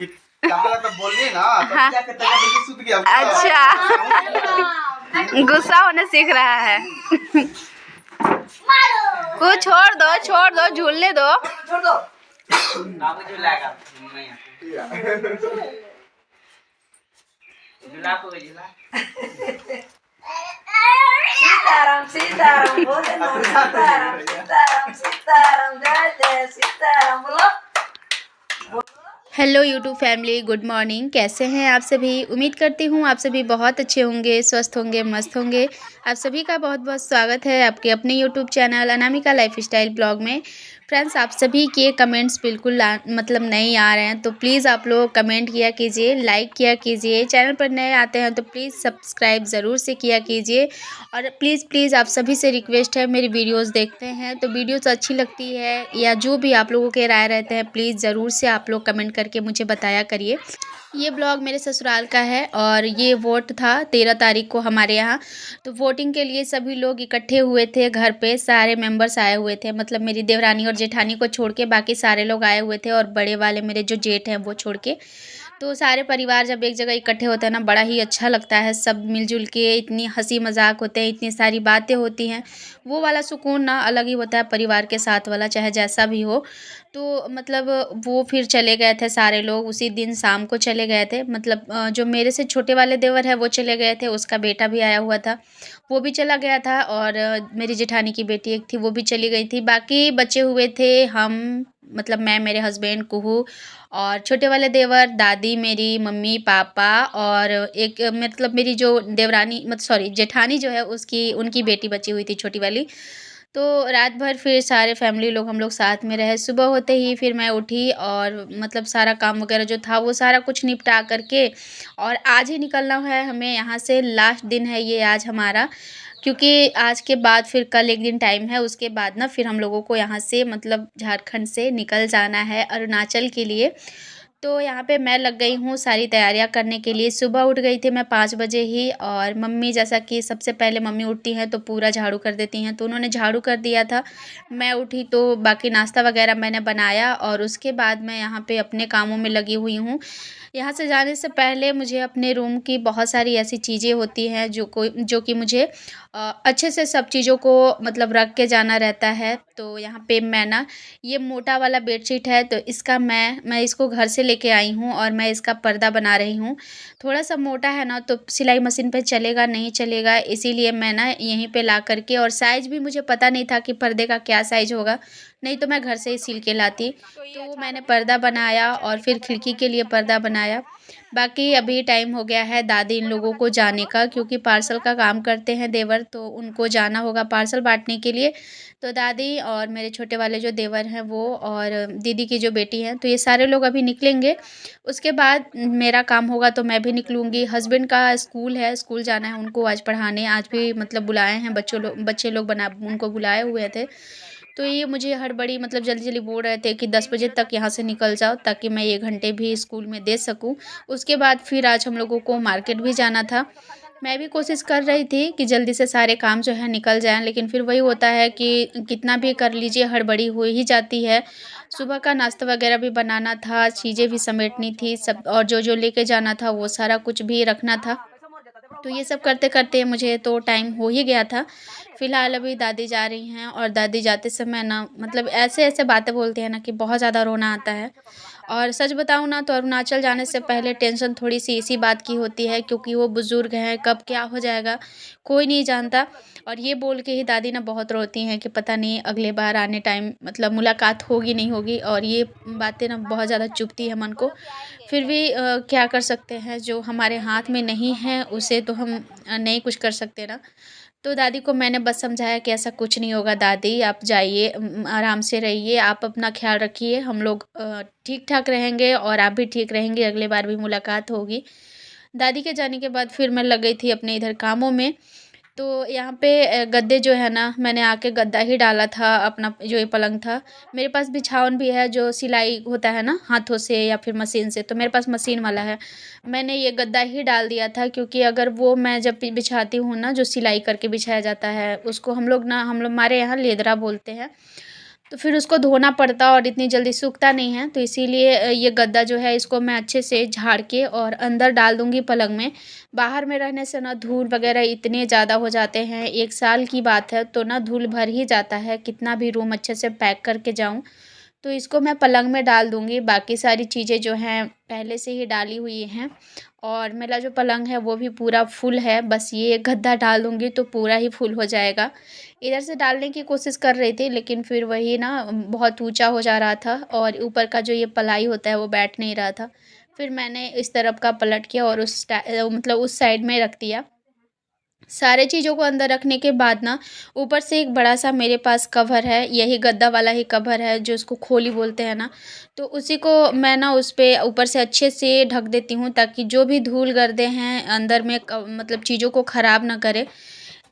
कि काला तब बोलिए ना तब हाँ। जाके तक बिल्कुल सूत गया। अच्छा गुस्सा होना सीख रहा है। को छोड़ दो झूलने दो। छोड़ दो बाबू झूलाएगा झूला को झूला सीताराम सीताराम बोले ना सीताराम सीताराम सीताराम जय जय सीताराम बोलो। Hello YouTube family, good morning. कैसे हैं आप सभी? उम्मीद करती हूँ आप सभी बहुत अच्छे होंगे, स्वस्थ होंगे, मस्त होंगे। आप सभी का बहुत बहुत स्वागत है आपके अपने YouTube channel Anamika lifestyle blog में। फ्रेंड्स, आप सभी के कमेंट्स बिल्कुल मतलब नहीं आ रहे हैं, तो प्लीज़ आप लोग कमेंट किया कीजिए, लाइक किया कीजिए। चैनल पर नए आते हैं तो प्लीज़ सब्सक्राइब ज़रूर से किया कीजिए। और प्लीज़ आप सभी से रिक्वेस्ट है, मेरी वीडियोस देखते हैं तो वीडियोस अच्छी लगती है या जो भी आप लोगों के राय रहते हैं, प्लीज़ ज़रूर से आप लोग कमेंट करके मुझे बताया करिए। ये ब्लॉग मेरे ससुराल का है और ये वोट था 13 तारीख को हमारे यहाँ। तो वोटिंग के लिए सभी लोग इकट्ठे हुए थे घर पे, सारे मेंबर्स आए हुए थे, मतलब मेरी देवरानी और जेठानी को छोड़ के बाकी सारे लोग आए हुए थे और बड़े वाले मेरे जो जेठ हैं वो छोड़ के। तो सारे परिवार जब एक जगह इकट्ठे होते हैं ना, बड़ा ही अच्छा लगता है। सब मिलजुल के इतनी हंसी मजाक होते हैं, इतनी सारी बातें होती हैं, वो वाला सुकून ना अलग ही होता है परिवार के साथ वाला, चाहे जैसा भी हो। तो मतलब वो फिर चले गए थे सारे लोग, उसी दिन शाम को चले गए थे। मतलब जो मेरे से छोटे वाले देवर है वो चले गए थे, उसका बेटा भी आया हुआ था, वो भी चला गया था। और मेरी जेठानी की बेटी एक थी, वो भी चली गई थी। बाकी बचे हुए थे हम, मतलब मैं, मेरे हस्बैंड, कुहू और छोटे वाले देवर, दादी मेरी, मम्मी पापा और एक मतलब मेरी जो देवरानी, मतलब सॉरी जेठानी जो है उसकी, उनकी बेटी बची हुई थी छोटी वाली। तो रात भर फिर सारे फैमिली लोग हम लोग साथ में रहे। सुबह होते ही फिर मैं उठी और मतलब सारा काम वगैरह जो था वो सारा कुछ निपटा करके, और आज ही निकलना है हमें यहाँ से। लास्ट दिन है ये आज हमारा, क्योंकि आज के बाद फिर कल एक दिन टाइम है, उसके बाद ना फिर हम लोगों को यहाँ से मतलब झारखंड से निकल जाना है अरुणाचल के लिए। तो यहाँ पे मैं लग गई हूँ सारी तैयारियाँ करने के लिए। सुबह उठ गई थी मैं 5 बजे ही, और मम्मी, जैसा कि सबसे पहले मम्मी उठती हैं तो पूरा झाड़ू कर देती हैं, तो उन्होंने झाड़ू कर दिया था। मैं उठी तो बाकी नाश्ता वगैरह मैंने बनाया और उसके बाद मैं यहाँ पे अपने कामों में लगी हुई हूँ। यहाँ से जाने से पहले मुझे अपने रूम की बहुत सारी ऐसी चीज़ें होती हैं जो कि मुझे अच्छे से सब चीज़ों को मतलब रख के जाना रहता है। तो यहाँ पे मैं ना, ये मोटा वाला बेडशीट है तो इसका मैं इसको घर से लेके आई हूँ और मैं इसका पर्दा बना रही हूँ। थोड़ा सा मोटा है ना, तो सिलाई मशीन पे चलेगा नहीं चलेगा, इसीलिए मैं ना यहीं पे ला करके, और साइज़ भी मुझे पता नहीं था कि पर्दे का क्या साइज़ होगा, नहीं तो मैं घर से ही सिल के लाती। तो मैंने पर्दा बनाया और फिर खिड़की के लिए पर्दा बनाया। बाकी अभी टाइम हो गया है दादी इन लोगों को जाने का, क्योंकि पार्सल का काम करते हैं देवर, तो उनको जाना होगा पार्सल बांटने के लिए। तो दादी और मेरे छोटे वाले जो देवर हैं वो, और दीदी की जो बेटी हैं, तो ये सारे लोग अभी निकलेंगे। उसके बाद मेरा काम होगा तो मैं भी निकलूँगी। हस्बैंड का स्कूल है, स्कूल जाना है उनको आज पढ़ाने। आज भी मतलब बुलाए हैं बच्चे लोग बना उनको बुलाए हुए थे। तो ये मुझे हड़बड़ी मतलब जल्दी-जल्दी बोल रहे थे कि 10 बजे तक यहाँ से निकल जाओ, ताकि मैं ये घंटे भी स्कूल में दे सकूँ। उसके बाद फिर आज हम लोगों को मार्केट भी जाना था। मैं भी कोशिश कर रही थी कि जल्दी से सारे काम जो है निकल जाएँ, लेकिन फिर वही होता है कि कितना भी कर लीजिए हड़बड़ी हो ही जाती है। सुबह का नाश्ता वगैरह भी बनाना था, चीज़ें भी समेटनी थी सब, और जो-जो लेके जाना था वो सारा कुछ भी रखना था। तो ये सब करते-करते मुझे तो टाइम हो ही गया था। फ़िलहाल अभी दादी जा रही हैं, और दादी जाते समय ना मतलब ऐसे-ऐसे बातें बोलती हैं ना कि बहुत ज़्यादा रोना आता है। और सच बताऊँ ना, तो अरुणाचल जाने से पहले टेंशन थोड़ी-सी इसी बात की होती है, क्योंकि वो बुज़ुर्ग हैं, कब क्या हो जाएगा कोई नहीं जानता। और ये बोल के ही दादी ना बहुत रोती हैं कि पता नहीं अगले बार आने टाइम मतलब मुलाकात होगी नहीं होगी, और ये बातें ना बहुत ज़्यादा चुभती है मन को। फिर भी क्या कर सकते हैं, जो हमारे हाथ में नहीं है उसे तो हम नहीं कुछ कर सकते ना। तो दादी को मैंने बस समझाया कि ऐसा कुछ नहीं होगा दादी, आप जाइए, आराम से रहिए, आप अपना ख़्याल रखिए, हम लोग ठीक-ठाक रहेंगे और आप भी ठीक रहेंगे, अगली बार भी मुलाकात होगी। दादी के जाने के बाद फिर मैं लग गई थी अपने इधर कामों में। तो यहाँ पे गद्दे जो है ना, मैंने आके गद्दा ही डाला था, अपना जो ये पलंग था। मेरे पास बिछावन भी है, जो सिलाई होता है ना हाथों से या फिर मशीन से, तो मेरे पास मशीन वाला है। मैंने ये गद्दा ही डाल दिया था, क्योंकि अगर वो मैं जब बिछाती हूँ ना, जो सिलाई करके बिछाया जाता है उसको हम लोग हमारे यहाँ लेदरा बोलते हैं। तो फिर उसको धोना पड़ता और इतनी जल्दी सूखता नहीं है। तो इसीलिए ये गद्दा जो है इसको मैं अच्छे से झाड़ के और अंदर डाल दूँगी पलंग में। बाहर में रहने से ना धूल वगैरह इतने ज़्यादा हो जाते हैं, 1 साल की बात है तो ना धूल भर ही जाता है, कितना भी रूम अच्छे से पैक करके जाऊँ। तो इसको मैं पलंग में डाल दूँगी, बाकी सारी चीज़ें जो हैं पहले से ही डाली हुई हैं और मेरा जो पलंग है वो भी पूरा फुल है, बस ये गद्दा डाल दूँगी तो पूरा ही फुल हो जाएगा। इधर से डालने की कोशिश कर रही थी लेकिन फिर वही ना बहुत ऊँचा हो जा रहा था और ऊपर का जो ये पलाई होता है वो बैठ नहीं रहा था। फिर मैंने इस तरफ का पलट के और मतलब उस साइड में रख दिया। सारे चीज़ों को अंदर रखने के बाद ना ऊपर से एक बड़ा-सा मेरे पास कवर है, यही गद्दा वाला ही कवर है जो उसको खोली बोलते हैं ना, तो उसी को मैं ना उस पे ऊपर से अच्छे से ढक देती हूँ ताकि जो भी धूल-गर्दे हैं अंदर में मतलब चीज़ों को ख़राब ना करे।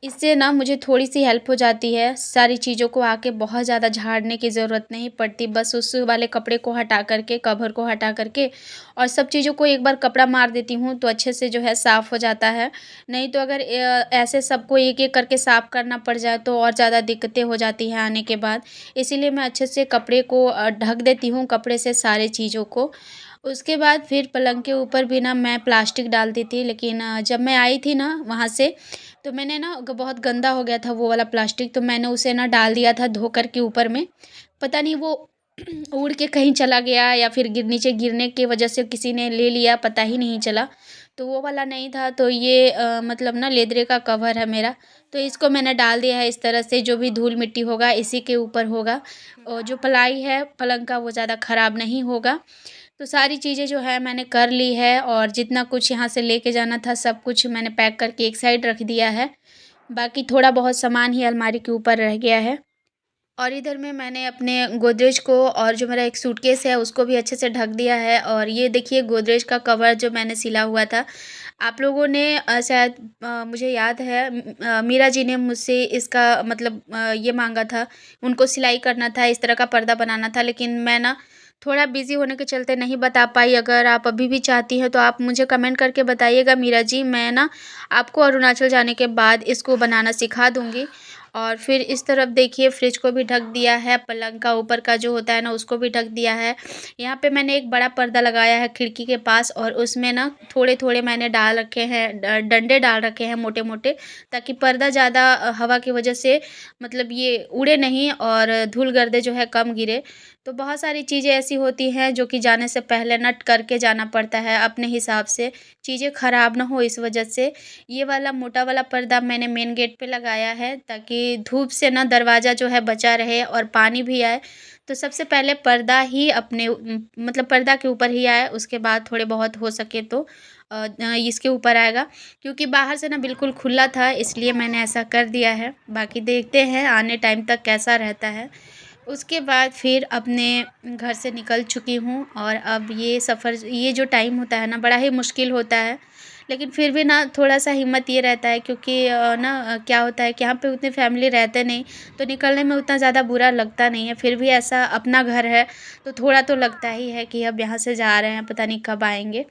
इससे ना मुझे थोड़ी-सी हेल्प हो जाती है, सारी चीज़ों को आके बहुत ज़्यादा झाड़ने की ज़रूरत नहीं पड़ती, बस उस वाले कपड़े को हटा कर के, कवर को हटा कर के और सब चीज़ों को एक बार कपड़ा मार देती हूँ तो अच्छे से जो है साफ़ हो जाता है। नहीं तो अगर ऐसे सबको एक-एक करके साफ़ करना पड़ जाए तो और ज़्यादा दिक्कतें हो जाती हैं आने के बाद। इसीलिए मैं अच्छे से कपड़े को ढक देती हूँ कपड़े से सारी चीज़ों को। उसके बाद फिर पलंग के ऊपर भी ना मैं प्लास्टिक डालती थी लेकिन जब मैं आई थी ना वहाँ से तो मैंने ना बहुत गंदा हो गया था वो वाला प्लास्टिक, तो मैंने उसे ना डाल दिया था धोकर के ऊपर में। पता नहीं वो उड़ के कहीं चला गया या फिर नीचे गिरने की वजह से किसी ने ले लिया, पता ही नहीं चला। तो वो वाला नहीं था तो ये मतलब ना लेदरे का कवर है मेरा, तो इसको मैंने डाल दिया है इस तरह से, जो भी धूल मिट्टी होगा इसी के ऊपर होगा और जो पलाई है पलंग का वो ज़्यादा ख़राब नहीं होगा। तो सारी चीज़ें जो है मैंने कर ली है और जितना कुछ यहाँ से लेके जाना था सब कुछ मैंने पैक करके एक साइड रख दिया है। बाकी थोड़ा बहुत सामान ही अलमारी के ऊपर रह गया है। और इधर में मैंने अपने गोदरेज को और जो मेरा एक सूटकेस है उसको भी अच्छे से ढक दिया है और ये देखिए गोदरेज का कवर जो मैंने सिला हुआ था। आप लोगों ने शायद मुझे याद है मीरा जी ने मुझसे इसका मतलब ये माँगा था, उनको सिलाई करना था, इस तरह का पर्दा बनाना था लेकिन मैं ना थोड़ा बिज़ी होने के चलते नहीं बता पाई। अगर आप अभी भी चाहती हैं तो आप मुझे कमेंट करके बताइएगा मीरा जी, मैं ना आपको अरुणाचल जाने के बाद इसको बनाना सिखा दूँगी। और फिर इस तरफ देखिए फ्रिज को भी ढक दिया है, पलंग का ऊपर का जो होता है ना उसको भी ढक दिया है। यहाँ पे मैंने एक बड़ा पर्दा लगाया है खिड़की के पास और उसमें ना थोड़े-थोड़े मैंने डाल रखे हैं डंडे डाल रखे हैं मोटे-मोटे, ताकि पर्दा ज़्यादा हवा की वजह से मतलब ये उड़े नहीं और धूल-गर्दे जो है कम गिरे। तो बहुत सारी चीज़ें ऐसी होती हैं जो कि जाने से पहले नट करके जाना पड़ता है अपने हिसाब से, चीज़ें ख़राब ना हो इस वजह से। ये वाला मोटा वाला पर्दा मैंने मेन गेट पे लगाया है ताकि धूप से ना दरवाज़ा जो है बचा रहे और पानी भी आए। तो सबसे पहले पर्दा ही अपने मतलब पर्दा के ऊपर ही आए, उसके बाद थोड़े बहुत हो सके तो इसके ऊपर आएगा, क्योंकि बाहर से ना बिल्कुल खुला था इसलिए मैंने ऐसा कर दिया है। बाकी देखते हैं आने टाइम तक कैसा रहता है। उसके बाद फिर अपने घर से निकल चुकी हूँ और अब ये सफ़र, ये जो टाइम होता है ना बड़ा ही मुश्किल होता है। लेकिन फिर भी ना थोड़ा-सा हिम्मत ये रहता है क्योंकि क्या होता है कि यहाँ पे उतनी फैमिली रहते नहीं, तो निकलने में उतना ज़्यादा बुरा लगता नहीं है। फिर भी ऐसा अपना घर है, तो थोड़ा तो लगता ही है कि अब यहाँ से जा रहे हैं, पता नहीं कब आएँगे।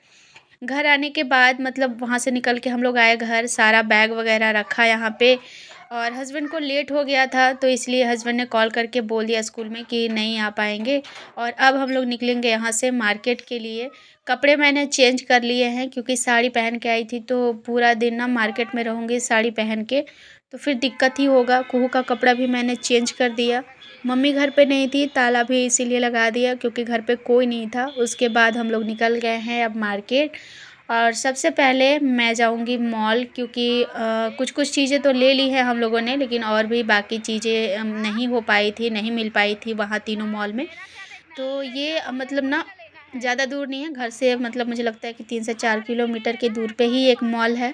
घर आने के बाद मतलब वहाँ से निकल के हम लोग आए घर, सारा बैग वगैरह रखा यहाँ पे और हस्बैंड को लेट हो गया था तो इसलिए हस्बैंड ने कॉल करके बोल दिया स्कूल में कि नहीं आ पाएँगे और अब हम लोग निकलेंगे यहाँ से मार्केट के लिए। कपड़े मैंने चेंज कर लिए हैं क्योंकि साड़ी पहन के आई थी तो पूरा दिन ना मार्केट में रहूँगी साड़ी पहन के, तो फिर दिक्कत ही होगा। कुहू का कपड़ा भी मैंने चेंज कर दिया। मम्मी घर पे नहीं थी, ताला भी इसीलिए लगा दिया क्योंकि घर पे कोई नहीं था। उसके बाद हम लोग निकल गए हैं अब मार्केट और सबसे पहले मैं जाऊंगी मॉल क्योंकि कुछ-कुछ चीज़ें तो ले ली है हम लोगों ने लेकिन और भी बाकी चीज़ें नहीं हो पाई थी, नहीं मिल पाई थी वहाँ तीनों मॉल में। तो ये मतलब ना ज़्यादा दूर नहीं है घर से, मतलब मुझे लगता है कि 3 से 4 किलोमीटर के दूर पे ही एक मॉल है।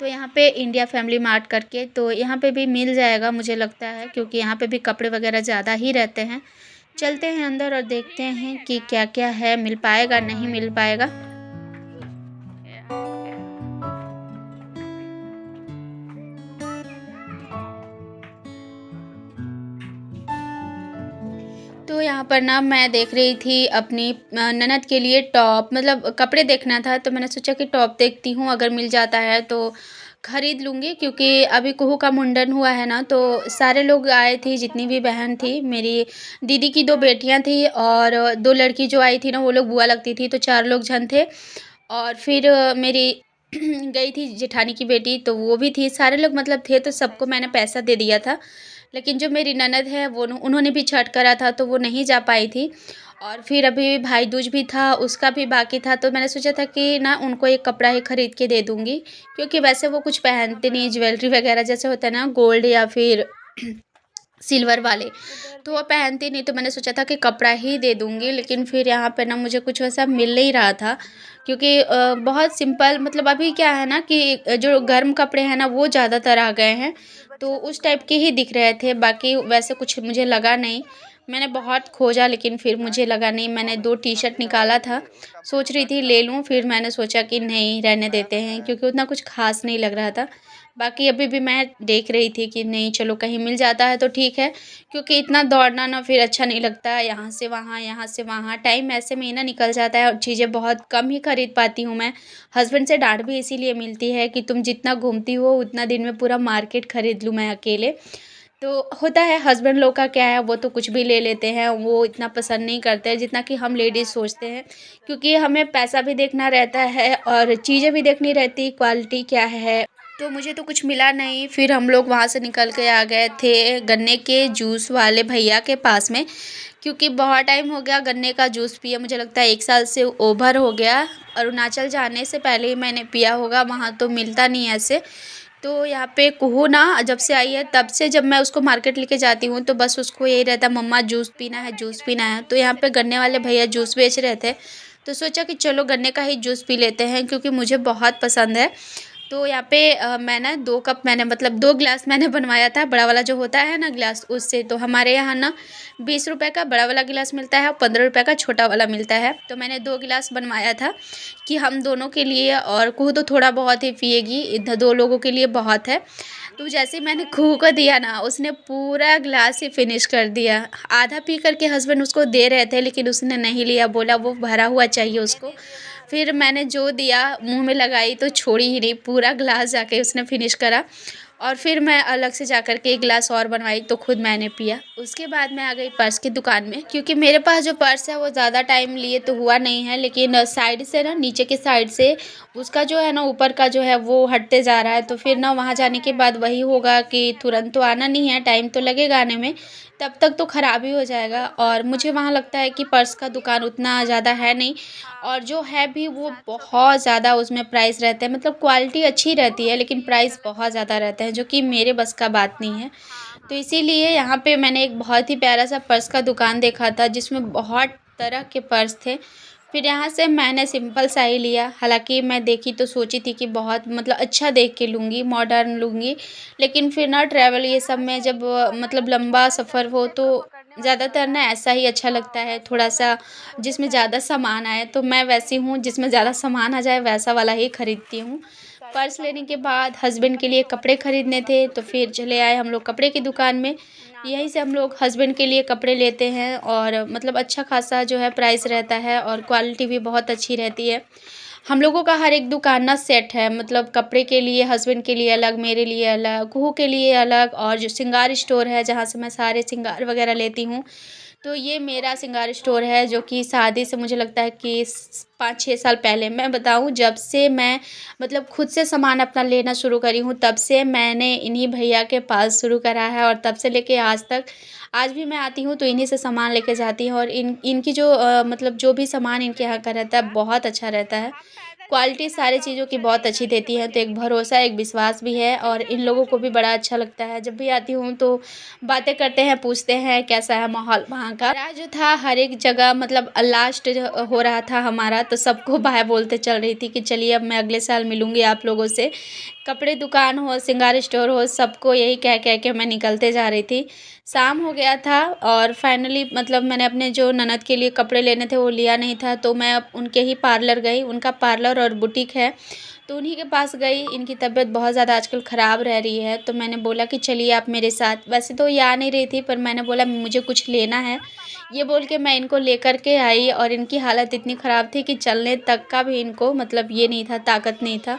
तो यहाँ पे इंडिया फैमिली मार्ट करके, तो यहाँ पे भी मिल जाएगा मुझे लगता है क्योंकि यहाँ पे भी कपड़े वगैरह ज़्यादा ही रहते हैं। चलते हैं अंदर और देखते हैं कि क्या-क्या है, मिल पाएगा, नहीं मिल पाएगा। तो यहाँ पर ना मैं देख रही थी अपनी ननद के लिए टॉप, मतलब कपड़े देखना था तो मैंने सोचा कि टॉप देखती हूँ, अगर मिल जाता है तो ख़रीद लूँगी, क्योंकि अभी कुहू का मुंडन हुआ है ना, तो सारे लोग आए थे, जितनी भी बहन थी, मेरी दीदी की 2 बेटियाँ थी और 2 लड़की जो आई थी ना वो लोग बुआ लगती थी, तो 4 लोग जन थे। और फिर मेरी गई थी जेठानी की बेटी, तो वो भी थी, सारे लोग मतलब थे, तो सबको मैंने पैसा दे दिया था। लेकिन जो मेरी ननद है वो उन्होंने भी छठ करा था, तो वो नहीं जा पाई थी। और फिर अभी भाई दूज भी था, उसका भी बाकी था, तो मैंने सोचा था कि ना उनको एक कपड़ा ही खरीद के दे दूँगी, क्योंकि वैसे वो कुछ पहनते नहीं, ज्वेलरी वगैरह जैसे होता है ना गोल्ड या फिर सिल्वर वाले, तो वो पहनती नहीं, तो मैंने सोचा था कि कपड़ा ही दे दूँगी। लेकिन फिर यहाँ पे ना मुझे कुछ वैसा मिल नहीं रहा था, क्योंकि बहुत सिंपल, मतलब अभी क्या है ना कि जो गर्म कपड़े हैं ना वो ज़्यादातर आ गए हैं, तो उस टाइप के ही दिख रहे थे, बाकी वैसे कुछ मुझे लगा नहीं। मैंने बहुत खोजा लेकिन फिर मुझे लगा नहीं। मैंने 2 टी-शर्ट निकाला था, सोच रही थी ले लूँ, फिर मैंने सोचा कि नहीं रहने देते हैं, क्योंकि उतना कुछ ख़ास नहीं लग रहा था। बाकी अभी भी मैं देख रही थी कि नहीं चलो कहीं मिल जाता है तो ठीक है, क्योंकि इतना दौड़ना ना फिर अच्छा नहीं लगता है, यहाँ से वहाँ, टाइम ऐसे में ही ना निकल जाता है और चीज़ें बहुत कम ही खरीद पाती हूँ मैं। हस्बैंड से डाँट भी इसीलिए मिलती है कि तुम जितना घूमती हो उतना दिन में पूरा मार्केट खरीद लूँ मैं अकेले। तो होता है हस्बैंड लोग का क्या है, वो तो कुछ भी ले लेते हैं, वो इतना पसंद नहीं करते हैं जितना कि हम लेडीज़ सोचते हैं, क्योंकि हमें पैसा भी देखना रहता है और चीज़ें भी देखनी रहती, क्वालिटी क्या है। तो मुझे तो कुछ मिला नहीं, फिर हम लोग वहाँ से निकल के आ गए थे गन्ने के जूस वाले भैया के पास में, क्योंकि बहुत टाइम हो गया गन्ने का जूस पिए, मुझे लगता है 1 साल से ओवर हो गया। अरुणाचल जाने से पहले ही मैंने पिया होगा, वहाँ तो मिलता नहीं है ऐसे। तो यहाँ पे कुहू ना जब से आई है तब से जब मैं उसको मार्केट लेके जाती हूँ तो बस उसको यही रहता है, मम्मा जूस पीना है, जूस पीना है। तो यहाँ पे गन्ने वाले भैया जूस बेच रहे थे, तो सोचा कि चलो गन्ने का ही जूस पी लेते हैं, क्योंकि मुझे बहुत पसंद है। तो यहाँ पे मैंने 2 कप, मैंने मतलब 2 ग्लास मैंने बनवाया था, बड़ा वाला जो होता है ना ग्लास उससे। तो हमारे यहाँ ना 20 रुपए का बड़ा वाला गिलास मिलता है और 15 रुपए का छोटा वाला मिलता है। तो मैंने 2 गिलास बनवाया था कि हम दोनों के लिए, और कुहू तो थोड़ा बहुत ही पिएगी, इधर 2 लोगों के लिए बहुत है। तो जैसे ही मैंने कुहू को दिया ना, उसने पूरा ग्लास ही फिनिश कर दिया। आधा पी करके हस्बैंड उसको दे रहे थे लेकिन उसने नहीं लिया, बोला वो भरा हुआ चाहिए उसको। फिर मैंने जो दिया मुँह में लगाई तो छोड़ी ही नहीं, पूरा ग्लास जाके उसने फिनिश करा। और फिर मैं अलग से जा कर के 1 गिलास और बनवाई तो खुद मैंने पिया। उसके बाद मैं आ गई पर्स की दुकान में, क्योंकि मेरे पास जो पर्स है वो ज़्यादा टाइम लिए तो हुआ नहीं है, लेकिन साइड से ना, नीचे के साइड से उसका जो है ना ऊपर का जो है वो हटते जा रहा है। तो फिर ना वहाँ जाने के बाद वही होगा कि तुरंत तो आना नहीं है, टाइम तो लगेगा आने में, तब तक तो ख़राब ही हो जाएगा। और मुझे वहाँ लगता है कि पर्स का दुकान उतना ज़्यादा है नहीं, और जो है भी वो बहुत ज़्यादा उसमें प्राइस रहते हैं, मतलब क्वालिटी अच्छी रहती है लेकिन प्राइस बहुत ज़्यादा रहते हैं, जो कि मेरे बस का बात नहीं है। तो इसीलिए यहाँ पे मैंने एक बहुत ही प्यारा सा पर्स का दुकान देखा था जिसमें बहुत तरह के पर्स थे। फिर यहाँ से मैंने सिंपल सा ही लिया, हालाँकि मैं देखी तो सोची थी कि बहुत मतलब अच्छा देख के लूँगी, मॉडर्न लूँगी, लेकिन फिर ना ट्रैवल ये सब में जब मतलब लंबा सफ़र हो तो ज़्यादातर ना ऐसा ही अच्छा लगता है, थोड़ा-सा जिसमें ज़्यादा सामान आए। तो मैं वैसी हूँ जिसमें ज़्यादा सामान आ जाए वैसा वाला ही खरीदती हूँ। पर्स लेने के बाद हस्बैंड के लिए कपड़े खरीदने थे, तो फिर चले आए हम लोग कपड़े की दुकान में। यहीं से हम लोग हस्बैंड के लिए कपड़े लेते हैं, और मतलब अच्छा खासा जो है प्राइस रहता है और क्वालिटी भी बहुत अच्छी रहती है। हम लोगों का हर एक दुकान ना सेट है, मतलब कपड़े के लिए हस्बैंड के लिए अलग, मेरे लिए अलग, कुहू के लिए अलग, और जो श्रृंगार स्टोर है जहाँ से मैं सारे श्रृंगार वगैरह लेती हूँ, तो ये मेरा श्रृंगार स्टोर है, जो कि शादी से मुझे लगता है कि 5-6 साल पहले, मैं बताऊँ जब से मैं मतलब खुद से सामान अपना लेना शुरू करी हूँ, तब से मैंने इन्हीं भैया के पास शुरू करा है, और तब से लेके आज तक, आज भी मैं आती हूँ तो इन्हीं से सामान लेके जाती हूँ। और इनकी जो मतलब जो भी सामान इनके यहाँ का रहता है बहुत अच्छा रहता है। क्वालिटी सारी चीज़ों की बहुत अच्छी देती हैं, तो एक भरोसा, एक विश्वास भी है, और इन लोगों को भी बड़ा अच्छा लगता है। जब भी आती हूँ तो बातें करते हैं, पूछते हैं कैसा है माहौल वहाँ का। मेरा जो था हर एक जगह मतलब लास्ट हो रहा था हमारा, तो सबको बाय बोलते चल रही थी कि चलिए अब मैं अगले साल मिलूँगी आप लोगों से। कपड़े दुकान हो, श्रृंगार स्टोर हो, सबको यही कह के मैं निकलते जा रही थी। शाम हो गया था और फाइनली मतलब मैंने अपने जो ननद के लिए कपड़े लेने थे वो लिया नहीं था, तो मैं अब उनके ही पार्लर गई। उनका पार्लर और बुटीक है, तो उन्हीं के पास गई। इनकी तबीयत बहुत ज़्यादा आजकल ख़राब रह रही है, तो मैंने बोला कि चलिए आप मेरे साथ। वैसे तो ये आ नहीं रही थी, पर मैंने बोला मुझे कुछ लेना है, ये बोल के मैं इनको लेकर के आई। और इनकी हालत इतनी ख़राब थी कि चलने तक का भी इनको मतलब ये नहीं था, ताकत नहीं था।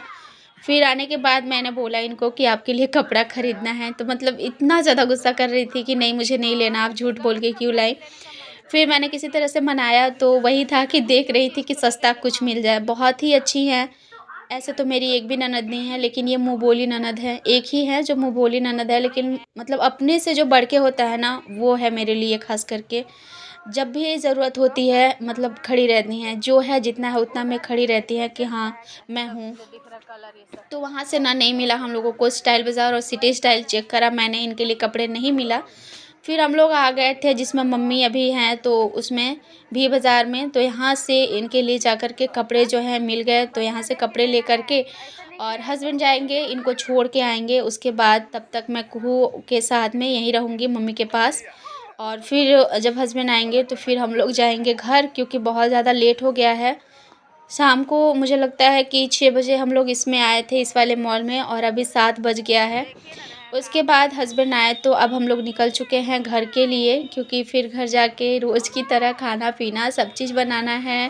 फिर आने के बाद मैंने बोला इनको कि आपके लिए कपड़ा ख़रीदना है, तो मतलब इतना ज़्यादा गुस्सा कर रही थी कि नहीं मुझे नहीं लेना, आप झूठ बोल के क्यों लाई। फिर मैंने किसी तरह से मनाया, तो वही था कि देख रही थी कि सस्ता कुछ मिल जाए। बहुत ही अच्छी हैं। ऐसे तो मेरी एक भी ननद नहीं है, लेकिन ये मुँह बोली ननद है। एक ही है जो मुँह बोली ननद है, लेकिन मतलब अपने से जो बढ़ के होता है ना, वो है मेरे लिए ख़ास करके। जब भी ज़रूरत होती है मतलब खड़ी रहती हैं, जो है जितना है उतना में खड़ी रहती हैं कि हाँ मैं हूँ। तो वहाँ से ना नहीं मिला हम लोगों को। स्टाइल बाज़ार और सिटी स्टाइल चेक करा मैंने, इनके लिए कपड़े नहीं मिला। फिर हम लोग आ गए थे जिसमें मम्मी अभी हैं, तो उसमें भी बाज़ार में, तो यहाँ से इनके लिए जा कर के कपड़े जो हैं मिल गए। तो यहाँ से कपड़े ले कर के और हस्बैंड जाएंगे, इनको छोड़ के आएंगे। उसके बाद तब तक मैं कुहू के साथ में यहीं रहूँगी मम्मी के पास। और फिर जब हस्बैंड आएंगे तो फिर हम लोग जाएंगे घर, क्योंकि बहुत ज़्यादा लेट हो गया है। शाम को मुझे लगता है कि 6 बजे हम लोग इसमें आए थे, इस वाले मॉल में, और अभी 7 बज गया है। उसके बाद हस्बैंड आए तो अब हम लोग निकल चुके हैं घर के लिए, क्योंकि फिर घर जाके रोज़ की तरह खाना पीना सब चीज़ बनाना है।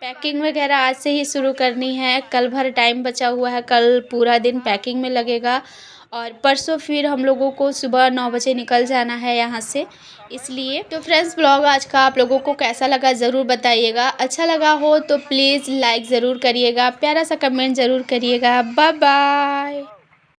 पैकिंग वगैरह आज से ही शुरू करनी है, कल भर टाइम बचा हुआ है, कल पूरा दिन पैकिंग में लगेगा। और परसों फिर हम लोगों को सुबह 9 बजे निकल जाना है यहाँ से, इसलिए। तो फ्रेंड्स, ब्लॉग आज का आप लोगों को कैसा लगा ज़रूर बताइएगा। अच्छा लगा हो तो प्लीज़ लाइक ज़रूर करिएगा, प्यारा सा कमेंट ज़रूर करिएगा। Bye bye.